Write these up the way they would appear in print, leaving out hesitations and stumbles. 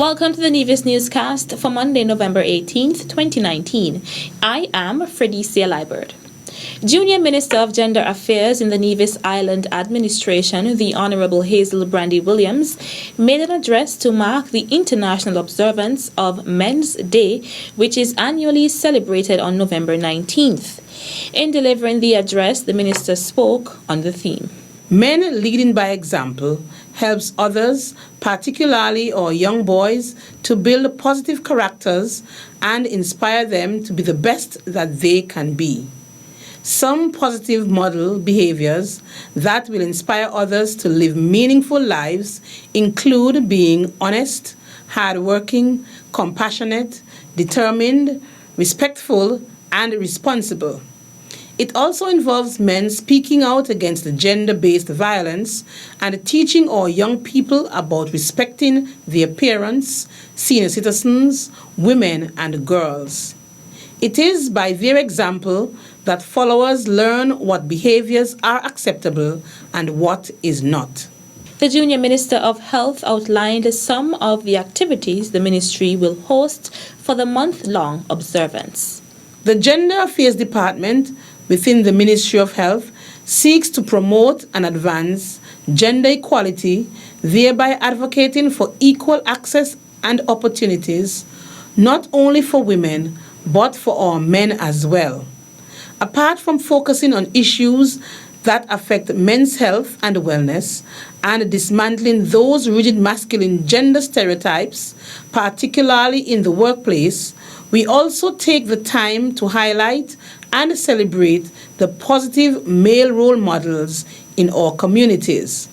Welcome to the Nevis newscast for Monday, November 18th, 2019. I am Fredicia Liebert. Junior Minister of Gender Affairs in the Nevis Island Administration, the Honorable Hazel Brandy Williams, made an address to mark the international observance of Men's Day, which is annually celebrated on November 19th. In delivering the address, the minister spoke on the theme. Men leading by example helps others, particularly our young boys, to build positive characters and inspire them to be the best that they can be. Some positive model behaviors that will inspire others to live meaningful lives include being honest, hardworking, compassionate, determined, respectful, and responsible. It also involves men speaking out against gender-based violence and teaching our young people about respecting their parents, senior citizens, women, and girls. It is by their example that followers learn what behaviors are acceptable and what is not. The Junior Minister of Health outlined some of the activities the ministry will host for the month-long observance. The Gender Affairs Department within the Ministry of Health seeks to promote and advance gender equality, thereby advocating for equal access and opportunities, not only for women, but for our men as well. Apart from focusing on issues that affect men's health and wellness and dismantling those rigid masculine gender stereotypes, particularly in the workplace, we also take the time to highlight and celebrate the positive male role models in our communities.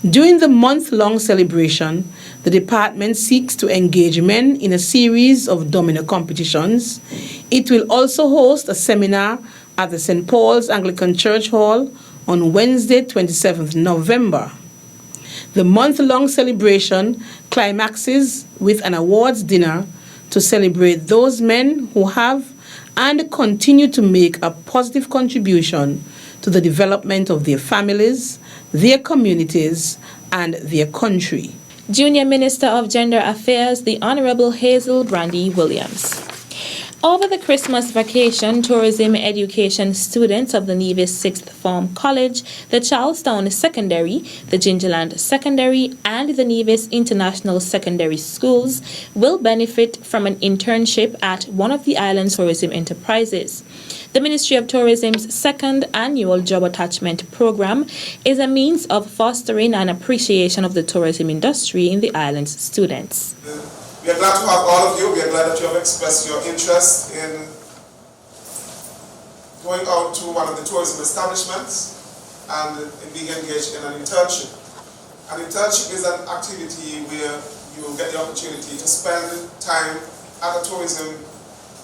During the month-long celebration, the department seeks to engage men in a series of domino competitions. It will also host a seminar at the St. Paul's Anglican Church Hall on Wednesday, 27th November. The month-long celebration climaxes with an awards dinner to celebrate those men who have and continue to make a positive contribution to the development of their families, their communities, and their country. Junior Minister of Gender Affairs, the Honorable Hazel Brandy Williams. Over the Christmas vacation, tourism education students of the Nevis Sixth Form College, the Charlestown Secondary, the Gingerland Secondary, and the Nevis International Secondary Schools will benefit from an internship at one of the island's tourism enterprises. The Ministry of Tourism's second annual job attachment program is a means of fostering an appreciation of the tourism industry in the island's students. We are glad to have all of you. We are glad that you have expressed your interest in going out to one of the tourism establishments and in being engaged in an internship. An internship is an activity where you will get the opportunity to spend time at a tourism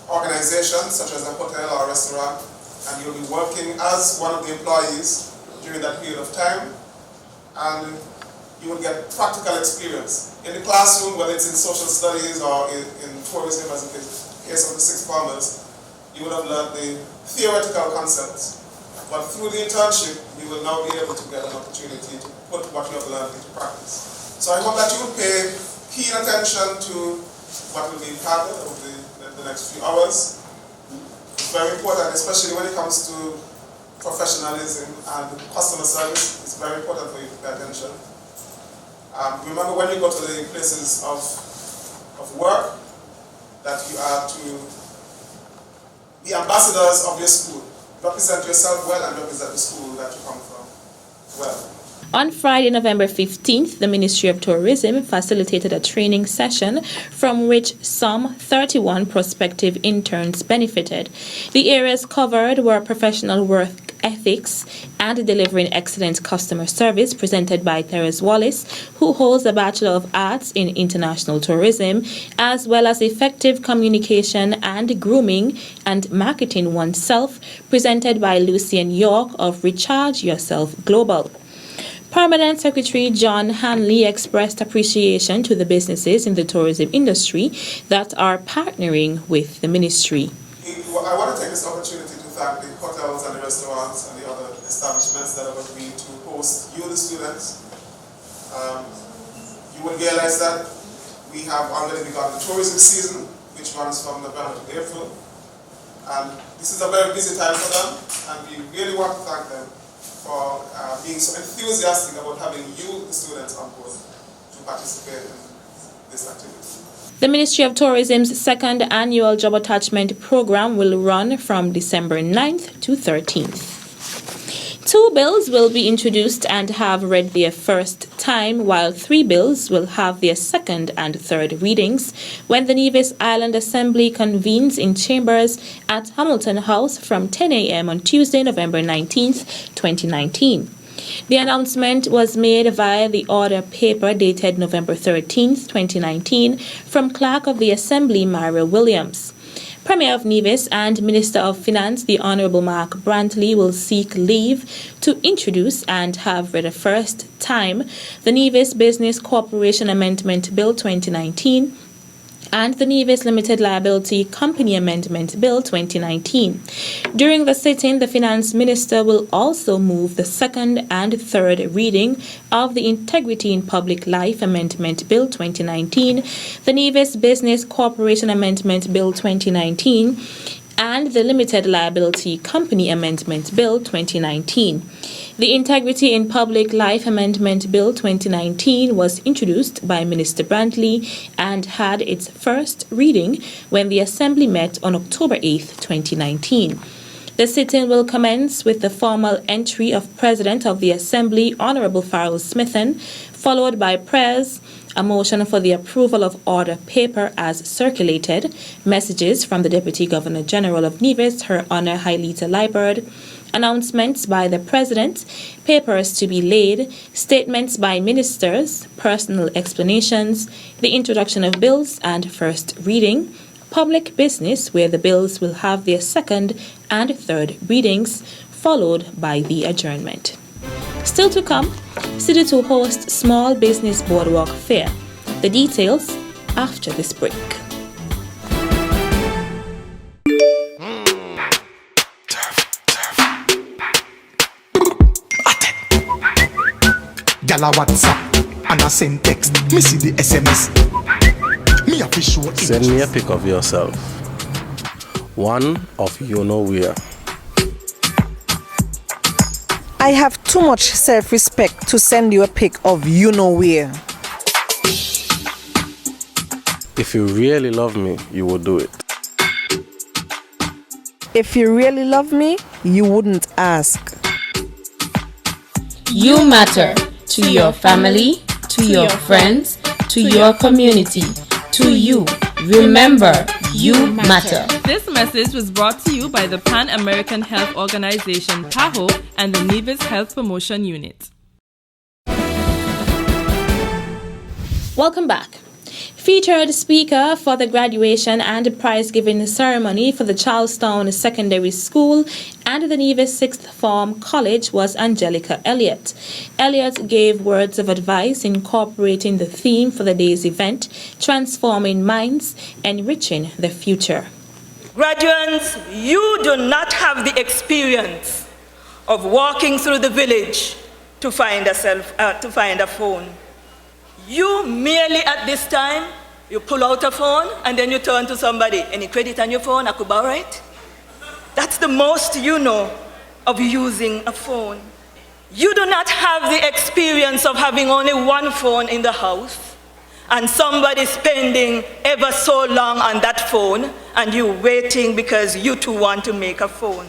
organization, such as a hotel or a restaurant, and you'll be working as one of the employees during that period of time, and you will get practical experience. In the classroom, whether it's in social studies or in tourism, as in the case of the sixth formers, you would have learned the theoretical concepts. But through the internship, you will now be able to get an opportunity to put what you have learned into practice. So I hope that you will pay keen attention to what will be covered over the next few hours. It's very important, especially when it comes to professionalism and customer service. It's very important for you to pay attention. Remember, when you go to the places of work, that you are to be ambassadors of your school. Represent yourself well and represent the school that you come from well. On Friday, November 15th, the Ministry of Tourism facilitated a training session from which some 31 prospective interns benefited. The areas covered were professional work ethics and delivering excellent customer service, presented by Therese Wallace, who holds a Bachelor of Arts in International Tourism, as well as effective communication and grooming and marketing oneself, presented by Lucien York of Recharge Yourself Global. Permanent Secretary John Hanley expressed appreciation to the businesses in the tourism industry that are partnering with the ministry. I want to take this opportunity to thank the hotels and the restaurants and the other establishments that have agreed to host you, the students. You will realize that We have already begun the tourism season, which runs from November to April. And this is a very busy time for them, and we really want to thank them for being so enthusiastic about having you, the students, on board to participate in this activity. The Ministry of Tourism's second annual Job Attachment Program will run from December 9th to 13th. 2 bills will be introduced and have read their first time, while 3 bills will have their second and third readings when the Nevis Island Assembly convenes in chambers at Hamilton House from 10 a.m. on Tuesday, November 19th, 2019. The announcement was made via the order paper dated November 13th, 2019, from Clerk of the Assembly Myra Williams. Premier of Nevis and Minister of Finance, the Honourable Mark Brantley, will seek leave to introduce and have read a first time the Nevis Business Corporation Amendment Bill 2019 and the Nevis Limited Liability Company Amendment Bill 2019. During the sitting, the Finance Minister will also move the second and third reading of the Integrity in Public Life Amendment Bill 2019, the Nevis Business Corporation Amendment Bill 2019, and the Limited Liability Company Amendment Bill 2019. The Integrity in Public Life Amendment Bill 2019 was introduced by Minister Brantley and had its first reading when the Assembly met on October 8, 2019. The sitting will commence with the formal entry of President of the Assembly, Honourable Farrell Smithen, followed by prayers, a motion for the approval of order paper as circulated, messages from the Deputy Governor-General of Nevis, Her Honour Hailita Liburd, announcements by the President, papers to be laid, statements by ministers, personal explanations, the introduction of bills and first reading, public business where the bills will have their second and third readings, followed by the adjournment. Still to come, City to host Small Business Boardwalk Fair. The details after this break. Gala WhatsApp and I send text. Me see the SMS. Me have to show it. Send me a pic of yourself. One of you know where. I have too much self-respect to send you a pic of you know where. If you really love me, you will do it. If you really love me, you wouldn't ask. You matter to your family, to your friends, to your community, to you. Remember, you matter. This message was brought to you by the Pan-American Health Organization, PAHO, and the Nevis Health Promotion Unit. Welcome back. Featured speaker for the graduation and prize-giving ceremony for the Charlestown Secondary School and the Nevis Sixth Form College was Angelica Elliott. Elliott gave words of advice incorporating the theme for the day's event, Transforming Minds, Enriching the Future. Graduates, you do not have the experience of walking through the village to find a phone. You merely at this time, you pull out a phone and then you turn to somebody. Any credit on your phone? I could borrow it? That's the most you know of using a phone. You do not have the experience of having only one phone in the house and somebody spending ever so long on that phone and you waiting because you too want to make a phone.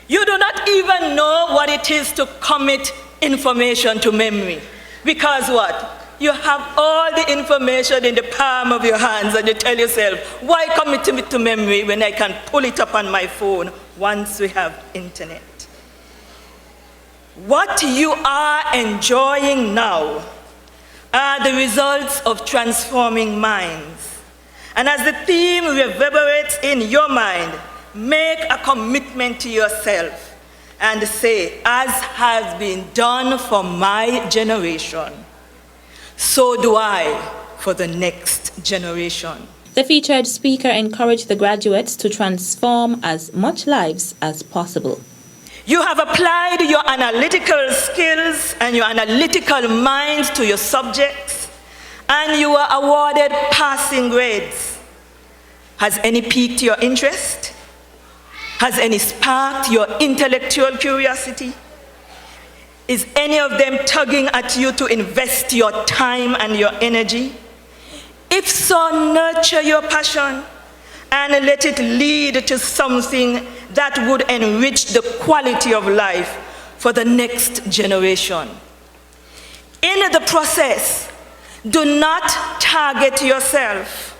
You do not even know what it is to commit information to memory. Because what? You have all the information in the palm of your hands and you tell yourself, why commit it to memory when I can pull it up on my phone once we have internet? What you are enjoying now are the results of transforming minds. And as the theme reverberates in your mind, make a commitment to yourself and say, as has been done for my generation, so do I for the next generation. The featured speaker encouraged the graduates to transform as much lives as possible. You have applied your analytical skills and your analytical mind to your subjects, and you were awarded passing grades. Has any piqued your interest? Has any sparked your intellectual curiosity? Is any of them tugging at you to invest your time and your energy? If so, nurture your passion and let it lead to something that would enrich the quality of life for the next generation. In the process, do not target yourself.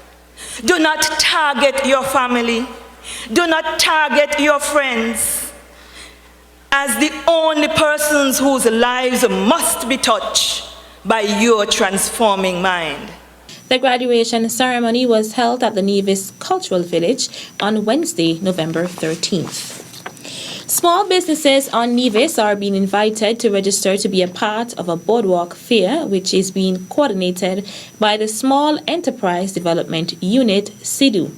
Do not target your family. Do not target your friends as the only persons whose lives must be touched by your transforming mind. The graduation ceremony was held at the Nevis Cultural Village on Wednesday, November 13th. Small businesses on Nevis are being invited to register to be a part of a Boardwalk fair, which is being coordinated by the Small Enterprise Development Unit, SIDU.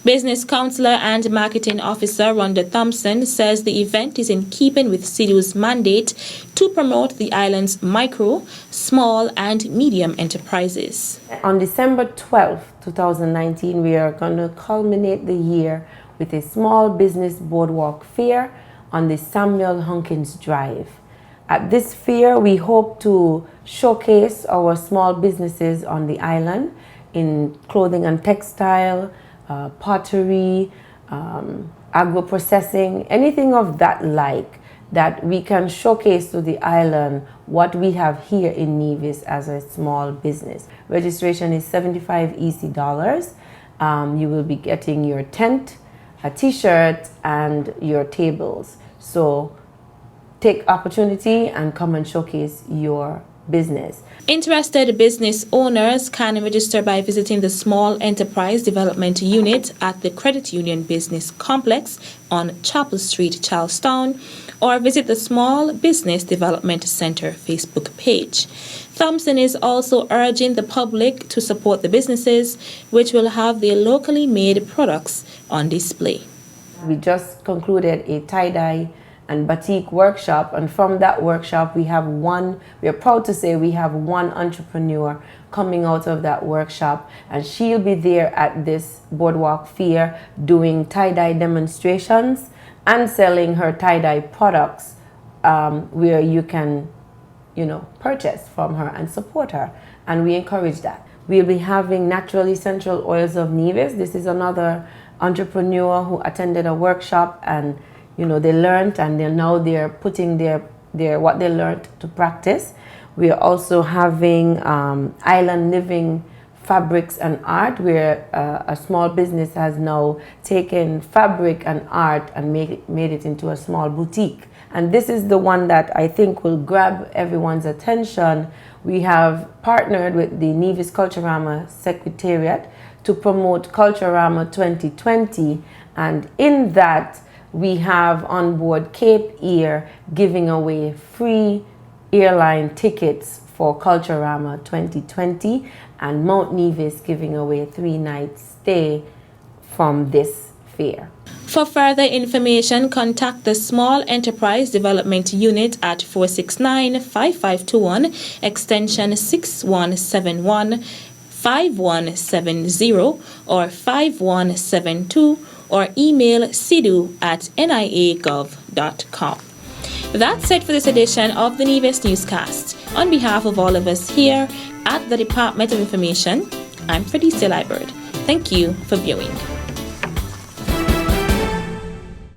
Business Counselor and Marketing Officer Rhonda Thompson says the event is in keeping with SIDU's mandate to promote the island's micro, small and medium enterprises. On December 12, 2019, we are going to culminate the year with a small business boardwalk fair on the Samuel Hunkins Drive. At this fair, we hope to showcase our small businesses on the island in clothing and textile, pottery, agro-processing, anything of that like, that we can showcase to the island what we have here in Nevis as a small business. Registration is $75 EC. You will be getting your tent, a t-shirt, and your tables. So take opportunity and come and showcase your business. Interested business owners can register by visiting the Small Enterprise Development Unit at the Credit Union Business Complex on Chapel Street, Charlestown, or visit the Small Business Development Center Facebook page. Thompson is also urging the public to support the businesses, which will have their locally made products on display. We just concluded a tie-dye and batik workshop, and from that workshop we are proud to say we have one entrepreneur coming out of that workshop, and she'll be there at this boardwalk fair doing tie-dye demonstrations and selling her tie-dye products, where you can purchase from her and support her, and we encourage that. We'll be having Natural Essential Oils of Nevis. This is another entrepreneur who attended a workshop, and they learned, and they're putting their what they learned to practice. We are also having Island Living Fabrics and Art, where a small business has now taken fabric and art and made it into a small boutique. And this is the one that I think will grab everyone's attention. We have partnered with the Nevis Culturama Secretariat to promote Culturama 2020, and in that we have on board Cape Air giving away free airline tickets for Culturama 2020, and Mount Nevis giving away a 3-night stay from this fair. For further information, contact the Small Enterprise Development Unit at 469-5521, extension 6171, 5170, or 5172, or email sidu@nia.gov.com. That's it for this edition of the Nevis Newscast. On behalf of all of us here at the Department of Information, I'm Felicia Liebert. Thank you for viewing.